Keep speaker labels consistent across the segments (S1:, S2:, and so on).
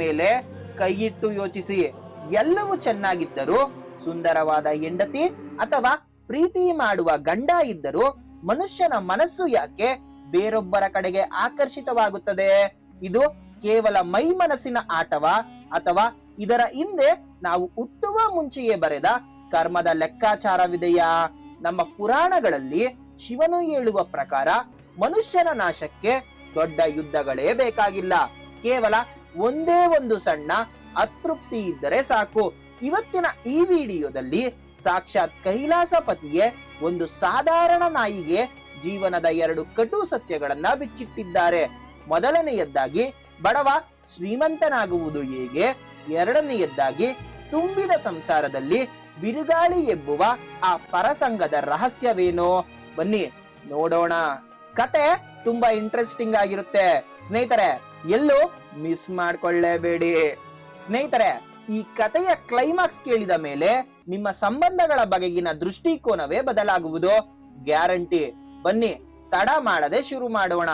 S1: ಮೇಲೆ ಕೈಯಿಟ್ಟು ಯೋಚಿಸಿ. ಎಲ್ಲವೂ ಚೆನ್ನಾಗಿದ್ದರೂ ಸುಂದರವಾದ ಹೆಂಡತಿ ಅಥವಾ ಪ್ರೀತಿ ಮಾಡುವ ಗಂಡ ಇದ್ದರೂ ಮನುಷ್ಯನ ಮನಸ್ಸು ಯಾಕೆ ಬೇರೊಬ್ಬರ ಕಡೆಗೆ ಆಕರ್ಷಿತವಾಗುತ್ತದೆ? ಇದು ಕೇವಲ ಮೈ ಮನಸ್ಸಿನ ಆಟವಾ ಅಥವಾ ಇದರ ಹಿಂದೆ ನಾವು ಹುಟ್ಟುವ ಮುಂಚೆಯೇ ಬರೆದ ಕರ್ಮದ ಲೆಕ್ಕಾಚಾರವಿದೆಯಾ? ನಮ್ಮ ಪುರಾಣಗಳಲ್ಲಿ ಶಿವನು ಹೇಳುವ ಪ್ರಕಾರ ಮನುಷ್ಯನ ನಾಶಕ್ಕೆ ದೊಡ್ಡ ಯುದ್ಧಗಳೇ ಬೇಕಾಗಿಲ್ಲ. ಕೇವಲ ಒಂದೇ ಒಂದು ಸಣ್ಣ ಅತೃಪ್ತಿ ಇದ್ದರೆ ಸಾಕು. ಇವತ್ತಿನ ಈ ವಿಡಿಯೋದಲ್ಲಿ ಸಾಕ್ಷಾತ್ ಕೈಲಾಸಪತಿಯೇ ಒಂದು ಸಾಧಾರಣ ನಾಯಿಗೆ ಜೀವನದ 2 ಕಟು ಸತ್ಯಗಳನ್ನ ಬಿಚ್ಚಿಟ್ಟಿದ್ದಾರೆ. ಮೊದಲನೆಯದ್ದಾಗಿ ಬಡವ ಶ್ರೀಮಂತನಾಗುವುದು ಹೇಗೆ, ಎರಡನೆಯದ್ದಾಗಿ ತುಂಬಿದ ಸಂಸಾರದಲ್ಲಿ ಬಿರುಗಾಳಿ ಎಬ್ಬುವ ಆ ಪರಸಂಗದ ರಹಸ್ಯವೇನು? ಬನ್ನಿ ನೋಡೋಣ. ಕತೆ ತುಂಬಾ ಇಂಟ್ರೆಸ್ಟಿಂಗ್ ಆಗಿರುತ್ತೆ ಸ್ನೇಹಿತರೆ, ಎಲ್ಲೂ ಮಿಸ್ ಮಾಡ್ಕೊಳ್ಳೇಬೇಡಿ. ಸ್ನೇಹಿತರೆ, ಈ ಕಥೆಯ ಕ್ಲೈಮ್ಯಾಕ್ಸ್ ಕೇಳಿದ ಮೇಲೆ ನಿಮ್ಮ ಸಂಬಂಧಗಳ ಬಗೆಗಿನ ದೃಷ್ಟಿಕೋನವೇ ಬದಲಾಗುವುದು ಗ್ಯಾರಂಟಿ. ಬನ್ನಿ ತಡ ಮಾಡದೆ ಶುರು ಮಾಡೋಣ.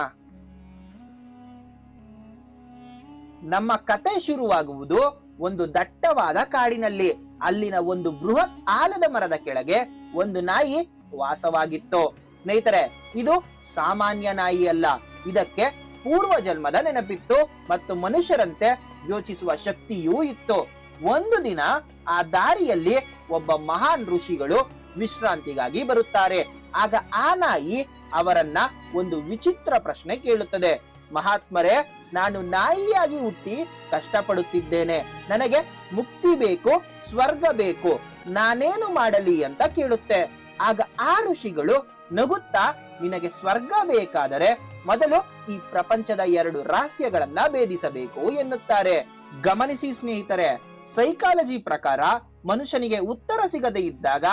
S1: ನಮ್ಮ ಕತೆ ಶುರುವಾಗುವುದು ಒಂದು ದಟ್ಟವಾದ ಕಾಡಿನಲ್ಲಿ. ಅಲ್ಲಿನ ಒಂದು ಬೃಹತ್ ಆಲದ ಮರದ ಕೆಳಗೆ ಒಂದು ನಾಯಿ ವಾಸವಾಗಿತ್ತು. ಸ್ನೇಹಿತರೆ, ಇದು ಸಾಮಾನ್ಯ ನಾಯಿ ಅಲ್ಲ. ಇದಕ್ಕೆ ಪೂರ್ವ ಜನ್ಮದ ನೆನಪಿತ್ತು ಮತ್ತು ಮನುಷ್ಯರಂತೆ ಯೋಚಿಸುವ ಶಕ್ತಿಯೂ ಇತ್ತು. ಒಂದು ದಿನ ಆ ದಾರಿಯಲ್ಲಿ ಒಬ್ಬ ಮಹಾನ್ ಋಷಿಗಳು ವಿಶ್ರಾಂತಿಗಾಗಿ ಬರುತ್ತಾರೆ. ಆಗ ಆ ನಾಯಿ ಅವರನ್ನ ಒಂದು ವಿಚಿತ್ರ ಪ್ರಶ್ನೆ ಕೇಳುತ್ತದೆ. ಮಹಾತ್ಮರೇ, ನಾನು ನಾಯಿಯಾಗಿ ಹುಟ್ಟಿ ಕಷ್ಟಪಡುತ್ತಿದ್ದೇನೆ. ನನಗೆ ಮುಕ್ತಿ ಬೇಕು, ಸ್ವರ್ಗ ಬೇಕು, ನಾನೇನು ಮಾಡಲಿ ಅಂತ ಕೇಳುತ್ತೆ. ಆಗ ಆ ಋಷಿಗಳು ನಗುತ್ತಾ, ನಿನಗೆ ಸ್ವರ್ಗ ಬೇಕಾದರೆ ಮೊದಲು ಈ ಪ್ರಪಂಚದ 2 ರಹಸ್ಯಗಳನ್ನ ಭೇದಿಸಬೇಕು ಎನ್ನುತ್ತಾರೆ. ಗಮನಿಸಿ ಸ್ನೇಹಿತರೆ, ಸೈಕಾಲಜಿ ಪ್ರಕಾರ ಮನುಷ್ಯನಿಗೆ ಉತ್ತರ ಸಿಗದೆ ಇದ್ದಾಗ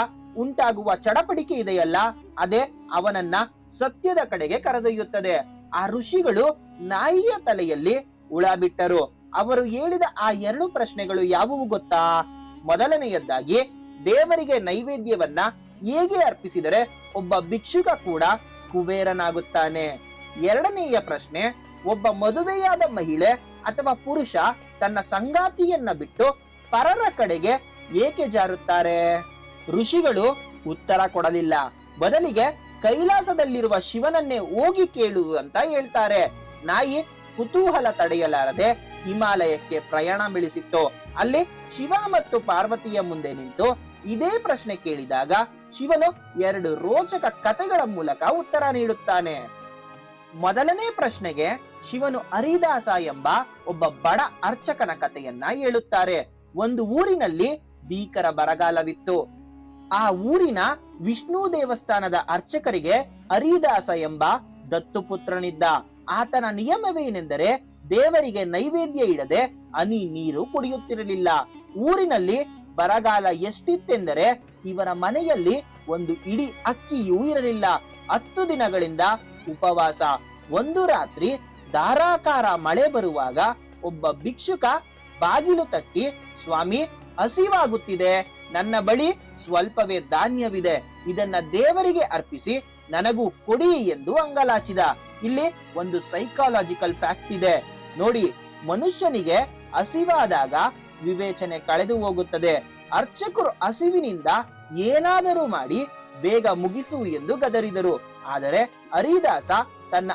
S1: ಉಂಟಾಗುವ ಚಡಪಡಿಕೆ ಇದೆಯಲ್ಲ, ಅದೇ ಅವನನ್ನ ಸತ್ಯದ ಕಡೆಗೆ ಕರೆದೊಯ್ಯುತ್ತದೆ. ಆ ಋಷಿಗಳು ನಾಯಿಯ ತಲೆಯಲ್ಲಿ ಹುಳ ಬಿಟ್ಟರು. ಅವರು ಹೇಳಿದ ಆ 2 ಪ್ರಶ್ನೆಗಳು ಯಾವುವು ಗೊತ್ತಾ? ಮೊದಲನೆಯದ್ದಾಗಿ, ದೇವರಿಗೆ ನೈವೇದ್ಯವನ್ನ ಹೇಗೆ ಅರ್ಪಿಸಿದರೆ ಒಬ್ಬ ಭಿಕ್ಷುಕ ಕೂಡ ಕುಬೇರನಾಗುತ್ತಾನೆ? ಎರಡನೆಯ ಪ್ರಶ್ನೆ, ಒಬ್ಬ ಮದುವೆಯಾದ ಮಹಿಳೆ ಅಥವಾ ಪುರುಷ ತನ್ನ ಸಂಗಾತಿಯನ್ನ ಬಿಟ್ಟು ಪರರ ಕಡೆಗೆ ಏಕೆ ಜಾರುತ್ತಾರೆ? ಋಷಿಗಳು ಉತ್ತರ ಕೊಡಲಿಲ್ಲ. ಬದಲಿಗೆ ಕೈಲಾಸದಲ್ಲಿರುವ ಶಿವನನ್ನೇ ಹೋಗಿ ಕೇಳು ಅಂತ ಹೇಳ್ತಾರೆ. ನಾಯಿ ಕುತೂಹಲ ತಡೆಯಲಾರದೆ ಹಿಮಾಲಯಕ್ಕೆ ಪ್ರಯಾಣ ಬೆಳೆಸಿತ್ತು. ಅಲ್ಲಿ ಶಿವ ಮತ್ತು ಪಾರ್ವತಿಯ ಮುಂದೆ ನಿಂತು ಇದೇ ಪ್ರಶ್ನೆ ಕೇಳಿದಾಗ ಶಿವನು 2 ರೋಚಕ ಕಥೆಗಳ ಮೂಲಕ ಉತ್ತರ ನೀಡುತ್ತಾನೆ. ಮೊದಲನೇ ಪ್ರಶ್ನೆಗೆ ಶಿವನು ಹರಿದಾಸ ಎಂಬ ಒಬ್ಬ ಬಡ ಅರ್ಚಕನ ಕಥೆಯನ್ನ ಹೇಳುತ್ತಾರೆ. ಒಂದು ಊರಿನಲ್ಲಿ ಭೀಕರ ಬರಗಾಲವಿತ್ತು. ಆ ಊರಿನ ವಿಷ್ಣು ದೇವಸ್ಥಾನದ ಅರ್ಚಕರಿಗೆ ಹರಿದಾಸ ಎಂಬ ದತ್ತುಪುತ್ರನಿದ್ದ. ಆತನ ನಿಯಮವೇನೆಂದರೆ ದೇವರಿಗೆ ನೈವೇದ್ಯ ಇಡದೆ ಹನಿ ನೀರು ಕುಡಿಯುತ್ತಿರಲಿಲ್ಲ. ಊರಿನಲ್ಲಿ ಬರಗಾಲ ಎಷ್ಟಿತ್ತೆಂದರೆ ಇವರ ಮನೆಯಲ್ಲಿ ಒಂದು ಇಡೀ ಅಕ್ಕಿಯೂ ಇರಲಿಲ್ಲ. 10 ದಿನಗಳಿಂದ ಉಪವಾಸ. ಒಂದು ರಾತ್ರಿ ಧಾರಾಕಾರ ಮಳೆ ಬರುವಾಗ ಒಬ್ಬ ಭಿಕ್ಷುಕ ಬಾಗಿಲು ತಟ್ಟಿ, ಸ್ವಾಮಿ, ಹಸಿವಾಗುತ್ತಿದೆ, ನನ್ನ ಬಳಿ ಸ್ವಲ್ಪವೇ ಧಾನ್ಯವಿದೆ, ಇದನ್ನ ದೇವರಿಗೆ ಅರ್ಪಿಸಿ ನನಗೂ ಕೊಡಿ ಎಂದು ಅಂಗಲಾಚಿದ. ಇಲ್ಲಿ ಒಂದು ಸೈಕಾಲಜಿಕಲ್ ಫ್ಯಾಕ್ಟ್ ಇದೆ ನೋಡಿ. ಮನುಷ್ಯನಿಗೆ ಹಸಿವಾದಾಗ ವಿವೇಚನೆ ಕಳೆದು ಹೋಗುತ್ತದೆ. ಅರ್ಚಕರು ಹಸಿವಿನಿಂದ ಏನಾದರೂ ಮಾಡಿ ಬೇಗ ಮುಗಿಸು ಎಂದು ಗದರಿದರು. ಆದರೆ ಹರಿದಾಸ ತನ್ನ